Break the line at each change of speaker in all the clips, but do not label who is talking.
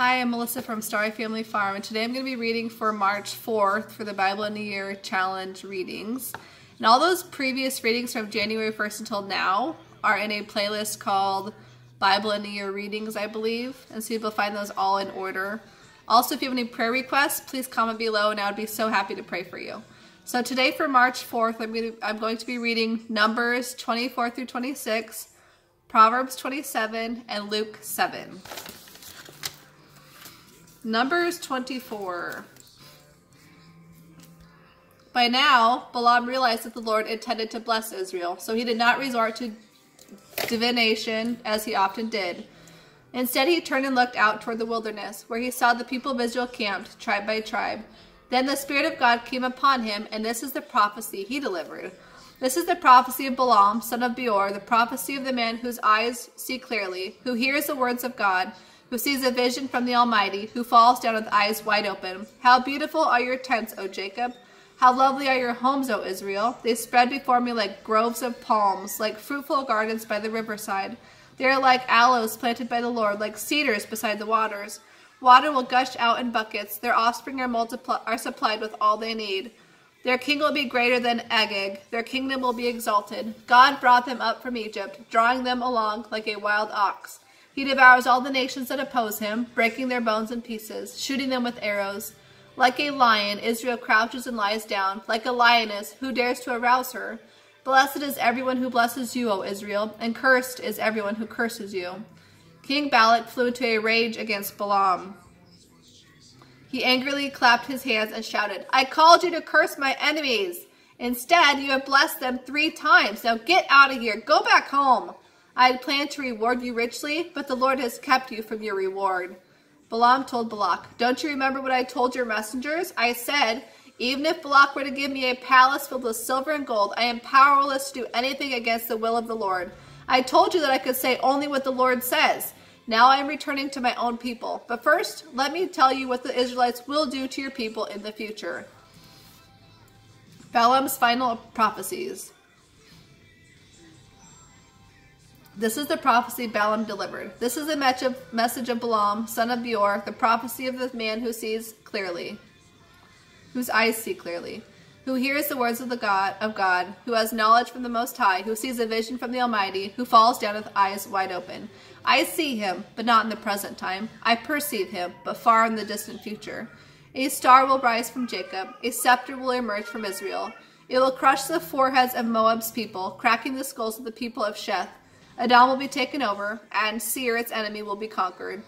Hi, I'm Melissa from Starry Family Farm, and today I'm going to be reading for March 4th for the Bible in a Year Challenge readings. And all those previous readings from January 1st until now are in a playlist called Bible in a Year Readings, I believe, and so you'll find those all in order. Also, if you have any prayer requests, please comment below, and I would be so happy to pray for you. So today for March 4th, I'm going to be reading Numbers 24 through 26, Proverbs 27, and Luke 7. Numbers 24. By now, Balaam realized that the Lord intended to bless Israel, so he did not resort to divination as he often did. Instead, he turned and looked out toward the wilderness, where he saw the people of Israel camped, tribe by tribe. Then the Spirit of God came upon him, and this is the prophecy he delivered. This is the prophecy of Balaam, son of Beor, the prophecy of the man whose eyes see clearly, who hears the words of God, who sees a vision from the Almighty, who falls down with eyes wide open. How beautiful are your tents, O Jacob! How lovely are your homes, O Israel! They spread before me like groves of palms, like fruitful gardens by the riverside. They are like aloes planted by the Lord, like cedars beside the waters. Water will gush out in buckets. Their offspring are supplied with all they need. Their king will be greater than Agag. Their kingdom will be exalted. God brought them up from Egypt, drawing them along like a wild ox. He devours all the nations that oppose him, breaking their bones in pieces, shooting them with arrows. Like a lion, Israel crouches and lies down. Like a lioness, who dares to arouse her? Blessed is everyone who blesses you, O Israel, and cursed is everyone who curses you. King Balak flew into a rage against Balaam. He angrily clapped his hands and shouted, I called you to curse my enemies. Instead, you have blessed them 3 times. Now get out of here. Go back home. I had planned to reward you richly, but the Lord has kept you from your reward. Balaam told Balak, don't you remember what I told your messengers? I said, even if Balak were to give me a palace filled with silver and gold, I am powerless to do anything against the will of the Lord. I told you that I could say only what the Lord says. Now I am returning to my own people. But first, let me tell you what the Israelites will do to your people in the future. Balaam's final prophecies. This is the prophecy Balaam delivered. This is the message of Balaam, son of Beor, the prophecy of the man who sees clearly, whose eyes see clearly, who hears the words of God, who has knowledge from the Most High, who sees a vision from the Almighty, who falls down with eyes wide open. I see him, but not in the present time. I perceive him, but far in the distant future. A star will rise from Jacob. A scepter will emerge from Israel. It will crush the foreheads of Moab's people, cracking the skulls of the people of Sheth. Edom will be taken over, and Seir, its enemy, will be conquered,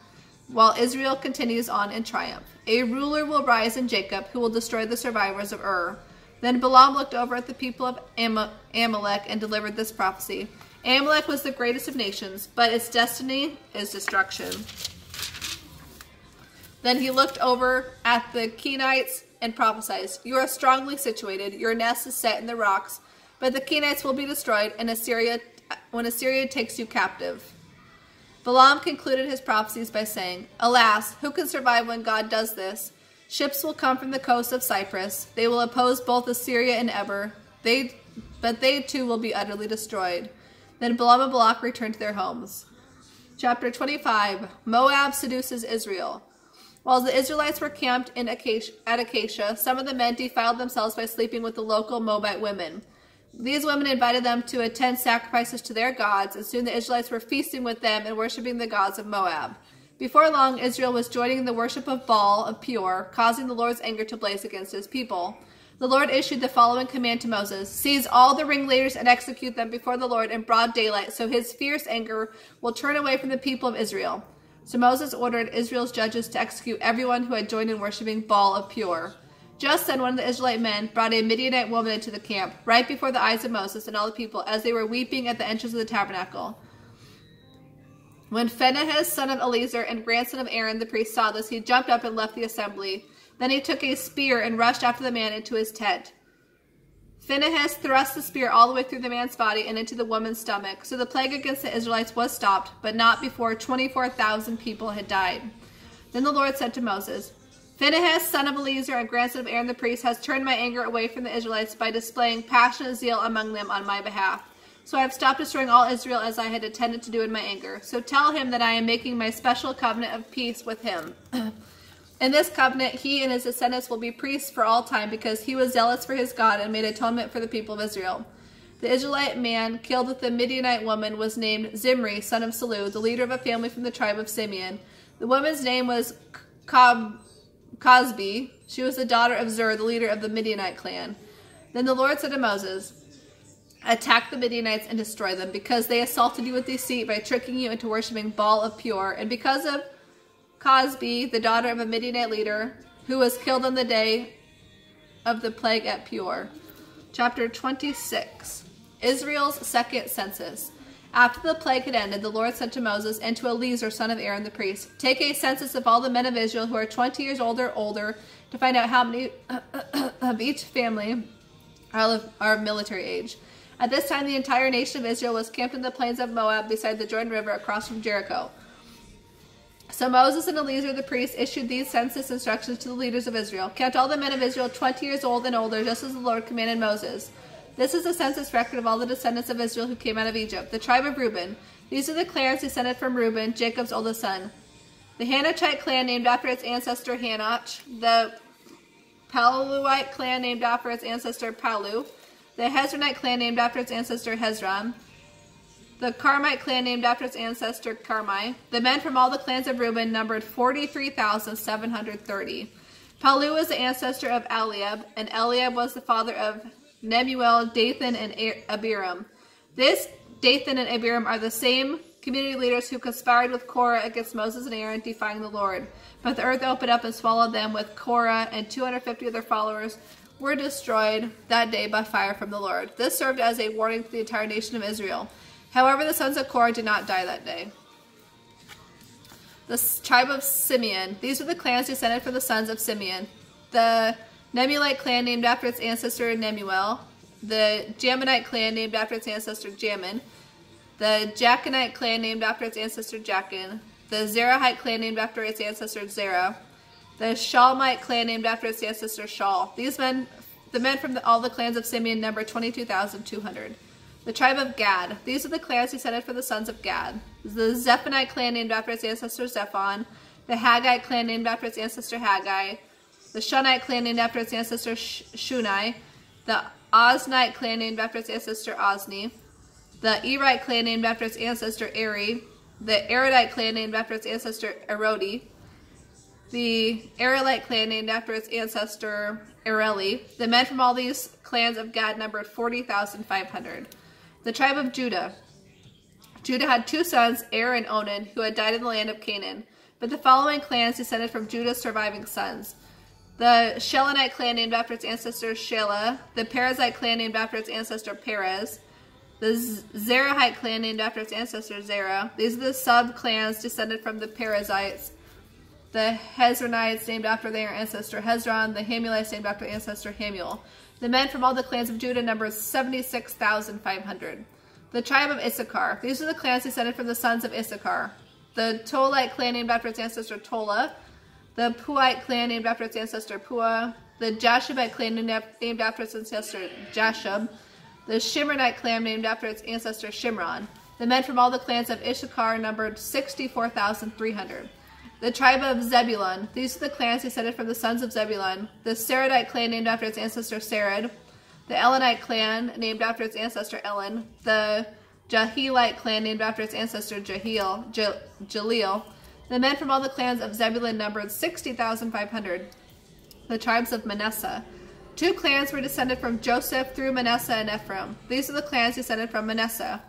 while Israel continues on in triumph. A ruler will rise in Jacob, who will destroy the survivors of Ur. Then Balaam looked over at the people of Amalek and delivered this prophecy. Amalek was the greatest of nations, but its destiny is destruction. Then he looked over at the Kenites and prophesied, you are strongly situated, your nest is set in the rocks, but the Kenites will be destroyed when Assyria takes you captive. Balaam concluded his prophecies by saying, alas, who can survive when God does this? Ships will come from the coast of Cyprus. They will oppose both Assyria and Eber, but they too will be utterly destroyed. Then Balaam and Balak returned to their homes. Chapter 25. Moab seduces Israel. While the Israelites were camped at Acacia, some of the men defiled themselves by sleeping with the local Moabite women. These women invited them to attend sacrifices to their gods, and soon the Israelites were feasting with them and worshiping the gods of Moab. Before long, Israel was joining the worship of Baal of Peor, causing the Lord's anger to blaze against his people. The Lord issued the following command to Moses, seize all the ringleaders and execute them before the Lord in broad daylight, so his fierce anger will turn away from the people of Israel. So Moses ordered Israel's judges to execute everyone who had joined in worshiping Baal of Peor. Just then one of the Israelite men brought a Midianite woman into the camp, right before the eyes of Moses and all the people, as they were weeping at the entrance of the tabernacle. When Phinehas, son of Eleazar and grandson of Aaron the priest, saw this, he jumped up and left the assembly. Then he took a spear and rushed after the man into his tent. Phinehas thrust the spear all the way through the man's body and into the woman's stomach. So the plague against the Israelites was stopped, but not before 24,000 people had died. Then the Lord said to Moses, Phinehas, son of Eleazar and grandson of Aaron the priest, has turned my anger away from the Israelites by displaying passionate zeal among them on my behalf. So I have stopped destroying all Israel as I had intended to do in my anger. So tell him that I am making my special covenant of peace with him. In this covenant, he and his descendants will be priests for all time because he was zealous for his God and made atonement for the people of Israel. The Israelite man killed with the Midianite woman was named Zimri, son of Salu, the leader of a family from the tribe of Simeon. The woman's name was Cosbi. She was the daughter of Zur, the leader of the Midianite clan. Then the Lord said to Moses, attack the Midianites and destroy them, because they assaulted you with deceit by tricking you into worshiping Baal of Peor, and because of Cosbi, the daughter of a Midianite leader, who was killed on the day of the plague at Peor. Chapter 26. Israel's second census. After the plague had ended, the Lord said to Moses and to Eleazar, son of Aaron the priest, take a census of all the men of Israel who are 20 years old or older to find out how many of each family are of military age. At this time, the entire nation of Israel was camped in the plains of Moab beside the Jordan River across from Jericho. So Moses and Eleazar the priest issued these census instructions to the leaders of Israel. Count all the men of Israel 20 years old and older, just as the Lord commanded Moses. This is the census record of all the descendants of Israel who came out of Egypt. The tribe of Reuben. These are the clans descended from Reuben, Jacob's oldest son. The Hanochite clan named after its ancestor Hanoch. The Paluite clan named after its ancestor Palu. The Hezronite clan named after its ancestor Hezron. The Carmite clan named after its ancestor Carmi. The men from all the clans of Reuben numbered 43,730. Palu was the ancestor of Eliab, and Eliab was the father of Nemuel, Dathan, and Abiram. This Dathan and Abiram are the same community leaders who conspired with Korah against Moses and Aaron, defying the Lord. But the earth opened up and swallowed them, with Korah and 250 of their followers were destroyed that day by fire from the Lord. This served as a warning to the entire nation of Israel. However, the sons of Korah did not die that day. The tribe of Simeon. These were the clans descended from the sons of Simeon. The Nemuelite clan named after its ancestor Nemuel. The Jaminite clan named after its ancestor Jamin. The Jachinite clan named after its ancestor Jachin. The Zerahite clan named after its ancestor Zerah. The Shalmite clan named after its ancestor Shal. These men, the men from all the clans of Simeon, number 22,200. The tribe of Gad. These are the clans descended from the sons of Gad. The Zephonite clan named after its ancestor Zephon. The Haggite clan named after its ancestor Haggai. The Shunite clan named after its ancestor Shunai. The Oznite clan named after its ancestor Ozni. The Erite clan named after its ancestor Eri. The Eridite clan named after its ancestor Erodi. The Arelite clan named after its ancestor Areli. The men from all these clans of Gad numbered 40,500. The tribe of Judah. Judah had two sons, Er and Onan, who had died in the land of Canaan. But the following clans descended from Judah's surviving sons. The Shelonite clan named after its ancestor Shelah. The Perizzite clan named after its ancestor Perez. The Zerahite clan named after its ancestor Zerah. These are the sub-clans descended from the Perizzites. The Hezronites named after their ancestor Hezron. The Hamulites named after ancestor Hamuel. The men from all the clans of Judah numbered 76,500. The tribe of Issachar. These are the clans descended from the sons of Issachar. The Tolite clan named after its ancestor Tola. The Puite clan named after its ancestor Pua. The Jashubite clan named after its ancestor Jashub. The Shimronite clan named after its ancestor Shimron. The men from all the clans of Issachar numbered 64,300. The tribe of Zebulun. These are the clans descended from the sons of Zebulun. The Saradite clan named after its ancestor Sarad. The Elonite clan named after its ancestor Elon. The Jahilite clan named after its ancestor Jaleel. The men from all the clans of Zebulun numbered 60,500. The tribes of Manasseh. Two clans were descended from Joseph through Manasseh and Ephraim. These are the clans descended from Manasseh.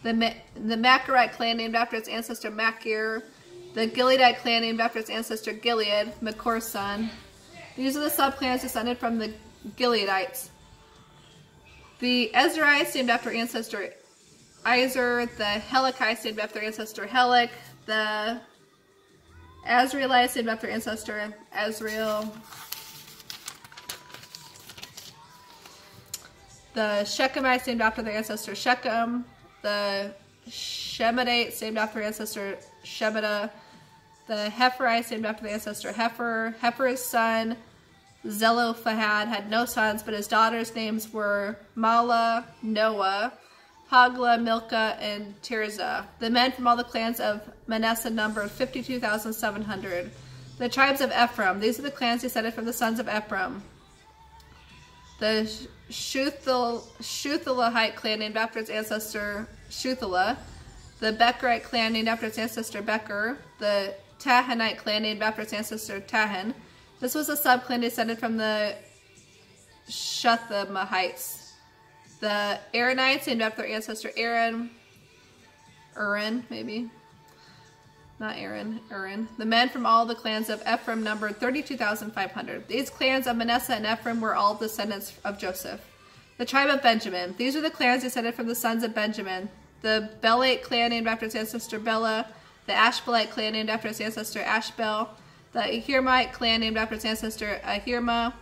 The Machirite clan named after its ancestor Machir. The Gileadite clan named after its ancestor Gilead, Machor's son. These are the subclans descended from the Gileadites. The Ezraites named after ancestor Izer. The Helikites named after ancestor Helik. The Azraelites named after ancestor Azrael. The Shechemites named after their ancestor Shechem. The Shemedites named after ancestor Shemida. The Heferites named after the ancestor Hefer. Hefer's son Zelophehad had no sons, but his daughters' names were Mala, Noah. Hagla, Milcah, and Tirzah. The men from all the clans of Manasseh numbered 52,700. The tribes of Ephraim. These are the clans descended from the sons of Ephraim. The Shuthelahite clan named after its ancestor Shuthelah. The Becherite clan named after its ancestor Becher. The Tahanite clan named after its ancestor Tahan. This was a subclan descended from the Shuthamahites. The Aaronites named after their ancestor Aaron. Maybe. Not Aaron. The men from all the clans of Ephraim numbered 32,500. These clans of Manasseh and Ephraim were all descendants of Joseph. The tribe of Benjamin. These are the clans descended from the sons of Benjamin. The Belite clan named after its ancestor Bela. The Ashbelite clan named after its ancestor Ashbel. The Ahiramite clan named after its ancestor Ahiram.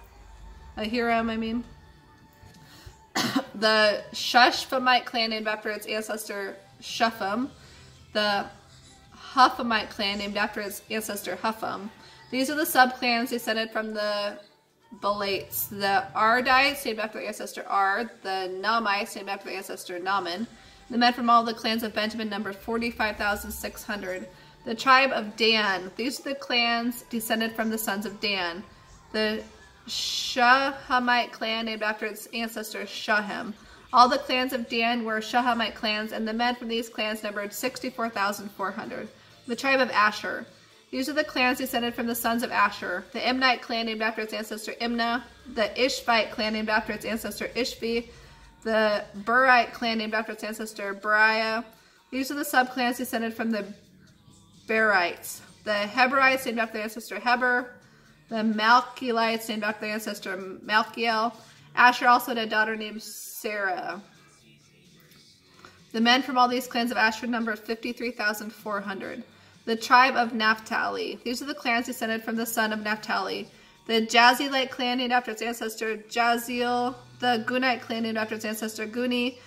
The Shushphamite clan named after its ancestor Shupham. The Huphamite clan named after its ancestor Hupham. These are the subclans descended from the Belites. The Ardites named after their ancestor Ard. The Nahmites named after their ancestor Naaman. The men from all the clans of Benjamin numbered 45,600. The tribe of Dan. These are the clans descended from the sons of Dan. The Shahamite clan named after its ancestor Shahem. All the clans of Dan were Shahamite clans, and the men from these clans numbered 64,400. The tribe of Asher. These are the clans descended from the sons of Asher. The Imnite clan named after its ancestor Imnah. The Ishvite clan named after its ancestor Ishvi. The Burite clan named after its ancestor Beriah. These are the subclans descended from the Berites. The Heberites named after their ancestor Heber. The Malchielites named after their ancestor Malchiel. Asher also had a daughter named Sarah. The men from all these clans of Asher numbered 53,400. The tribe of Naphtali. These are the clans descended from the son of Naphtali. The Jazilite clan named after its ancestor Jaziel. The Gunite clan named after its ancestor Guni.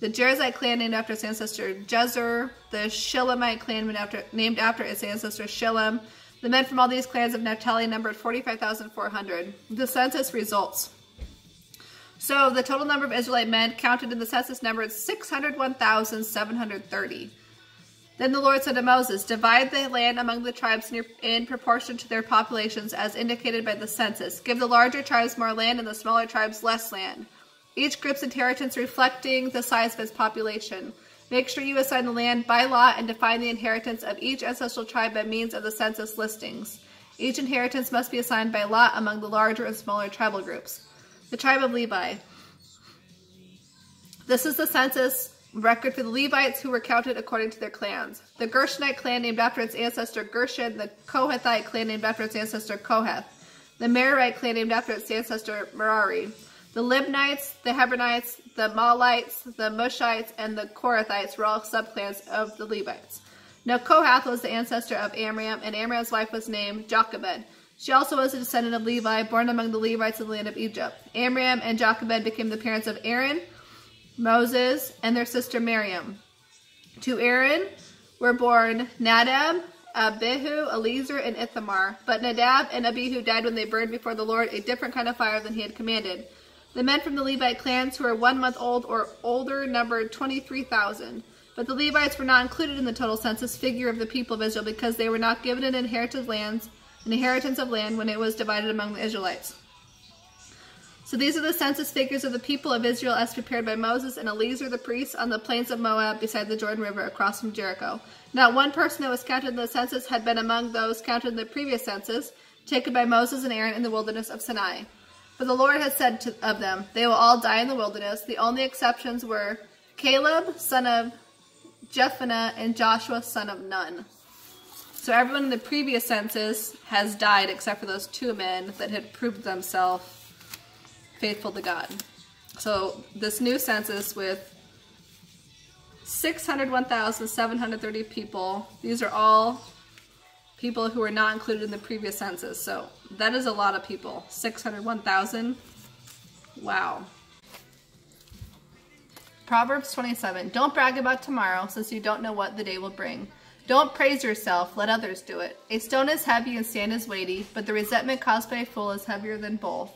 The Jerzite clan named after its ancestor Jezer. The Shilamite clan named after its ancestor Shilem. The men from all these clans of Naphtali numbered 45,400. The census results. So the total number of Israelite men counted in the census numbered 601,730. Then the Lord said to Moses, divide the land among the tribes in proportion to their populations as indicated by the census. Give the larger tribes more land and the smaller tribes less land. Each group's inheritance reflecting the size of its population. Make sure you assign the land by lot and define the inheritance of each ancestral tribe by means of the census listings. Each inheritance must be assigned by lot among the larger and smaller tribal groups. The tribe of Levi. This is the census record for the Levites who were counted according to their clans. The Gershonite clan named after its ancestor Gershon. The Kohathite clan named after its ancestor Kohath. The Merarite clan named after its ancestor Merari. The Libnites, the Hebronites, the Malites, the Mushites, and the Korathites were all subclans of the Levites. Now Kohath was the ancestor of Amram, and Amram's wife was named Jochebed. She also was a descendant of Levi, born among the Levites of the land of Egypt. Amram and Jochebed became the parents of Aaron, Moses, and their sister Miriam. To Aaron were born Nadab, Abihu, Eleazar, and Ithamar. But Nadab and Abihu died when they burned before the Lord a different kind of fire than he had commanded. The men from the Levite clans who were 1 month old or older numbered 23,000. But the Levites were not included in the total census figure of the people of Israel because they were not given an inheritance of land when it was divided among the Israelites. So these are the census figures of the people of Israel as prepared by Moses and Eleazar the priest on the plains of Moab beside the Jordan River across from Jericho. Not one person that was counted in the census had been among those counted in the previous census, taken by Moses and Aaron in the wilderness of Sinai. For the Lord had said of them, they will all die in the wilderness. The only exceptions were Caleb, son of Jephunneh, and Joshua, son of Nun. So everyone in the previous census has died except for those 2 men that had proved themselves faithful to God. So this new census with 601,730 people, these are all people who were not included in the previous census. So that is a lot of people. 601,000. Wow. Proverbs 27. Don't brag about tomorrow, since you don't know what the day will bring. Don't praise yourself, let others do it. A stone is heavy and sand is weighty, but the resentment caused by a fool is heavier than both.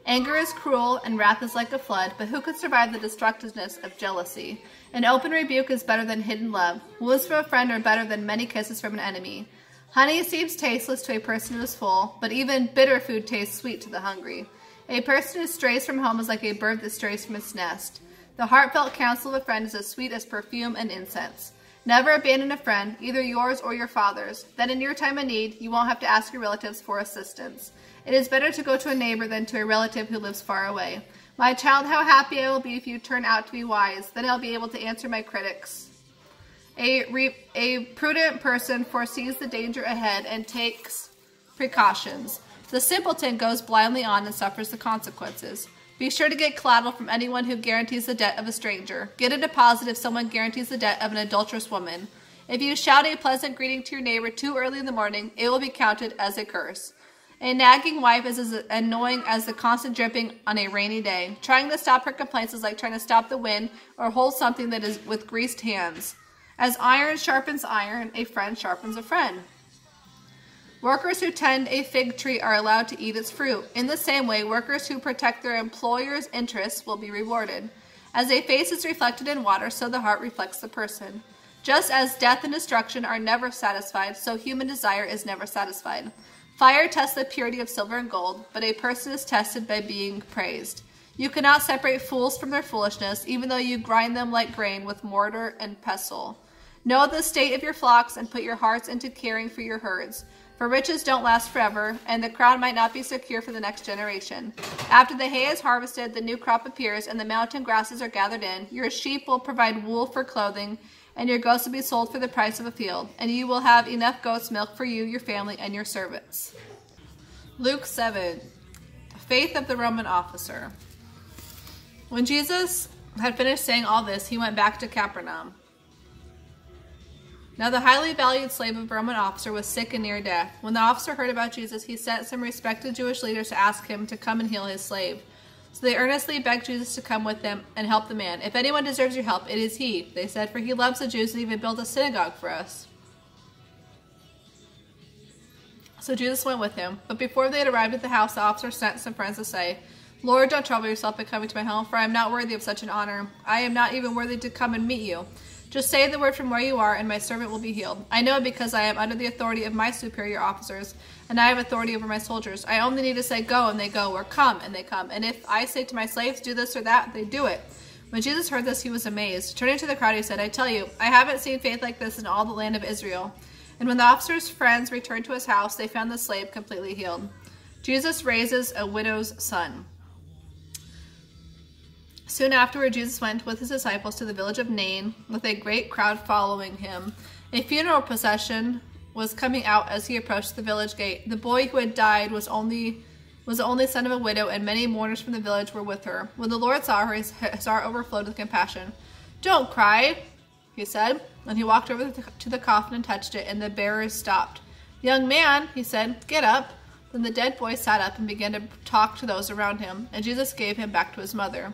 Anger is cruel, and wrath is like a flood, but who could survive the destructiveness of jealousy? An open rebuke is better than hidden love. Wounds from a friend are better than many kisses from an enemy. Honey seems tasteless to a person who is full, but even bitter food tastes sweet to the hungry. A person who strays from home is like a bird that strays from its nest. The heartfelt counsel of a friend is as sweet as perfume and incense. Never abandon a friend, either yours or your father's. Then in your time of need, you won't have to ask your relatives for assistance. It is better to go to a neighbor than to a relative who lives far away. My child, how happy I will be if you turn out to be wise. Then I'll be able to answer my critics. A prudent person foresees the danger ahead and takes precautions. The simpleton goes blindly on and suffers the consequences. Be sure to get collateral from anyone who guarantees the debt of a stranger. Get a deposit if someone guarantees the debt of an adulterous woman. If you shout a pleasant greeting to your neighbor too early in the morning, it will be counted as a curse. A nagging wife is as annoying as the constant dripping on a rainy day. Trying to stop her complaints is like trying to stop the wind or hold something that is with greased hands. As iron sharpens iron, a friend sharpens a friend. Workers who tend a fig tree are allowed to eat its fruit. In the same way, workers who protect their employer's interests will be rewarded. As a face is reflected in water, so the heart reflects the person. Just as death and destruction are never satisfied, so human desire is never satisfied. Fire tests the purity of silver and gold, but a person is tested by being praised. You cannot separate fools from their foolishness, even though you grind them like grain with mortar and pestle. Know the state of your flocks and put your hearts into caring for your herds. For riches don't last forever, and the crown might not be secure for the next generation. After the hay is harvested, the new crop appears, and the mountain grasses are gathered in. Your sheep will provide wool for clothing, and your goats will be sold for the price of a field, and you will have enough goat's milk for you, your family, and your servants. Luke 7. Faith of the Roman officer. When Jesus had finished saying all this, he went back to Capernaum. Now the highly valued slave of a Roman officer was sick and near death. When the officer heard about Jesus, he sent some respected Jewish leaders to ask him to come and heal his slave. So they earnestly begged Jesus to come with them and help the man. If anyone deserves your help, it is he, they said, for he loves the Jews and even built a synagogue for us. So Jesus went with him. But before they had arrived at the house, the officer sent some friends to say, Lord, don't trouble yourself by coming to my home, for I am not worthy of such an honor. I am not even worthy to come and meet you. Just say the word from where you are, and my servant will be healed. I know because I am under the authority of my superior officers, and I have authority over my soldiers. I only need to say go, and they go, or come, and they come. And if I say to my slaves, do this or that, they do it. When Jesus heard this, he was amazed. Turning to the crowd, he said, I tell you, I haven't seen faith like this in all the land of Israel. And when the officer's friends returned to his house, they found the slave completely healed. Jesus raises a widow's son. Soon afterward, Jesus went with his disciples to the village of Nain, with a great crowd following him. A funeral procession was coming out as he approached the village gate. The boy who had died was the only son of a widow, and many mourners from the village were with her. When the Lord saw her, his heart overflowed with compassion. Don't cry, he said. And he walked over to the coffin and touched it, and the bearers stopped. Young man, he said, get up. Then the dead boy sat up and began to talk to those around him, and Jesus gave him back to his mother.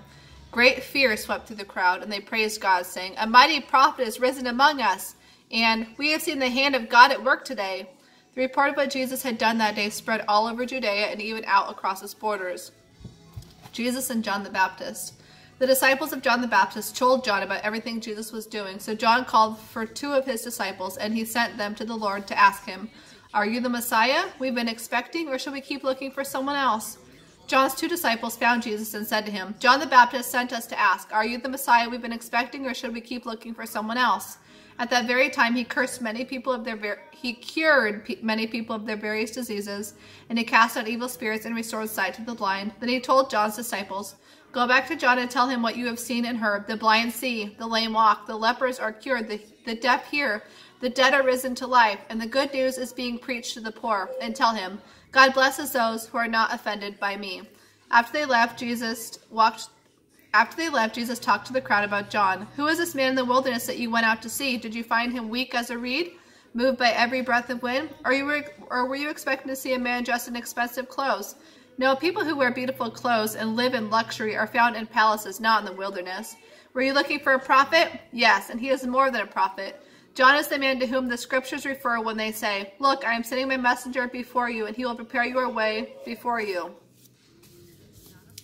Great fear swept through the crowd, and they praised God, saying, A mighty prophet is risen among us, and we have seen the hand of God at work today. The report of what Jesus had done that day spread all over Judea and even out across its borders. Jesus and John the Baptist. The disciples of John the Baptist told John about everything Jesus was doing, so John called for 2 of his disciples, and he sent them to the Lord to ask him, Are you the Messiah we've been expecting, or should we keep looking for someone else? John's 2 disciples found Jesus and said to him, John the Baptist sent us to ask, Are you the Messiah we've been expecting, or should we keep looking for someone else? At that very time, he cured many people of their various diseases, and he cast out evil spirits and restored sight to the blind. Then he told John's disciples, Go back to John and tell him what you have seen and heard. The blind see, the lame walk, the lepers are cured, the deaf hear, the dead are risen to life, and the good news is being preached to the poor. And tell him, God blesses those who are not offended by me. After they left, Jesus talked to the crowd about John. Who is this man in the wilderness that you went out to see? Did you find him weak as a reed, moved by every breath of wind? Or were you expecting to see a man dressed in expensive clothes? No, people who wear beautiful clothes and live in luxury are found in palaces, not in the wilderness. Were you looking for a prophet? Yes, and he is more than a prophet. John is the man to whom the scriptures refer when they say, Look, I am sending my messenger before you, and he will prepare your way before you.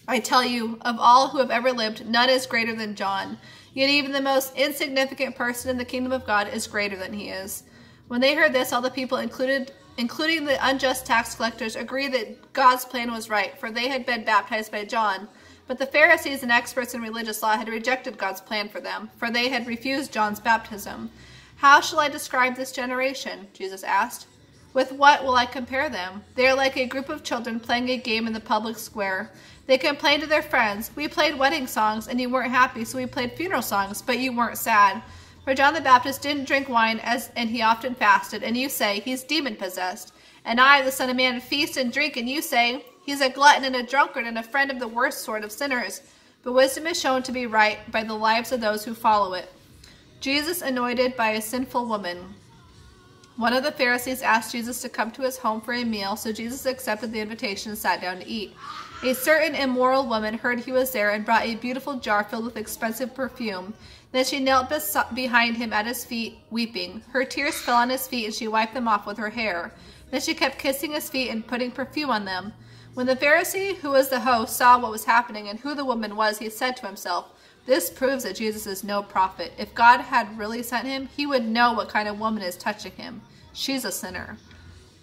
I tell you, of all who have ever lived, none is greater than John. Yet even the most insignificant person in the kingdom of God is greater than he is." When they heard this, all the people, including the unjust tax collectors, agreed that God's plan was right, for they had been baptized by John. But the Pharisees and experts in religious law had rejected God's plan for them, for they had refused John's baptism. "How shall I describe this generation?" Jesus asked. "With what will I compare them? They are like a group of children playing a game in the public square. They complain to their friends, 'We played wedding songs, and you weren't happy, so we played funeral songs, but you weren't sad.' For John the Baptist didn't drink wine, and he often fasted, and you say, 'He's demon-possessed.' And I, the Son of Man, feast and drink, and you say, 'He's a glutton and a drunkard and a friend of the worst sort of sinners.' But wisdom is shown to be right by the lives of those who follow it." Jesus anointed by a sinful woman. One of the Pharisees asked Jesus to come to his home for a meal, so Jesus accepted the invitation and sat down to eat. A certain immoral woman heard he was there and brought a beautiful jar filled with expensive perfume. Then she knelt behind him at his feet, weeping. Her tears fell on his feet, and she wiped them off with her hair. Then she kept kissing his feet and putting perfume on them. When the Pharisee, who was the host, saw what was happening and who the woman was, he said to himself, "This proves that Jesus is no prophet. If God had really sent him, he would know what kind of woman is touching him. She's a sinner."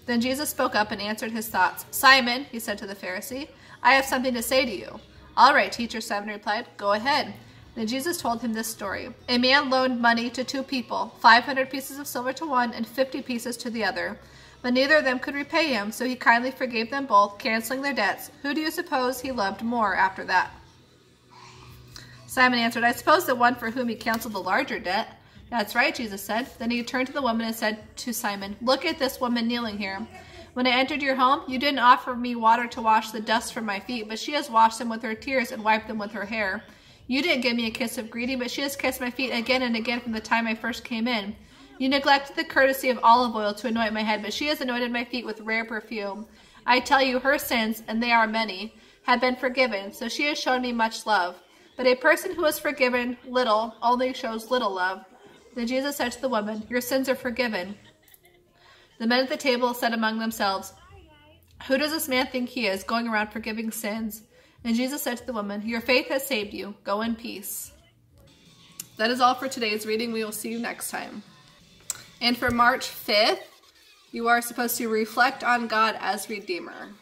Then Jesus spoke up and answered his thoughts. "Simon," he said to the Pharisee, "I have something to say to you." "All right, teacher," Simon replied. "Go ahead." Then Jesus told him this story. A man loaned money to two people, 500 pieces of silver to one and 50 pieces to the other. But neither of them could repay him, so he kindly forgave them both, canceling their debts. Who do you suppose he loved more after that? Simon answered, "I suppose the one for whom he canceled the larger debt." "That's right," Jesus said. Then he turned to the woman and said to Simon, "Look at this woman kneeling here. When I entered your home, you didn't offer me water to wash the dust from my feet, but she has washed them with her tears and wiped them with her hair. You didn't give me a kiss of greeting, but she has kissed my feet again and again from the time I first came in. You neglected the courtesy of olive oil to anoint my head, but she has anointed my feet with rare perfume. I tell you, her sins, and they are many, have been forgiven, so she has shown me much love. But a person who is forgiven little only shows little love." Then Jesus said to the woman, "Your sins are forgiven." The men at the table said among themselves, "Who does this man think he is, going around forgiving sins?" And Jesus said to the woman, "Your faith has saved you. Go in peace." That is all for today's reading. We will see you next time. And for March 5th, you are supposed to reflect on God as Redeemer.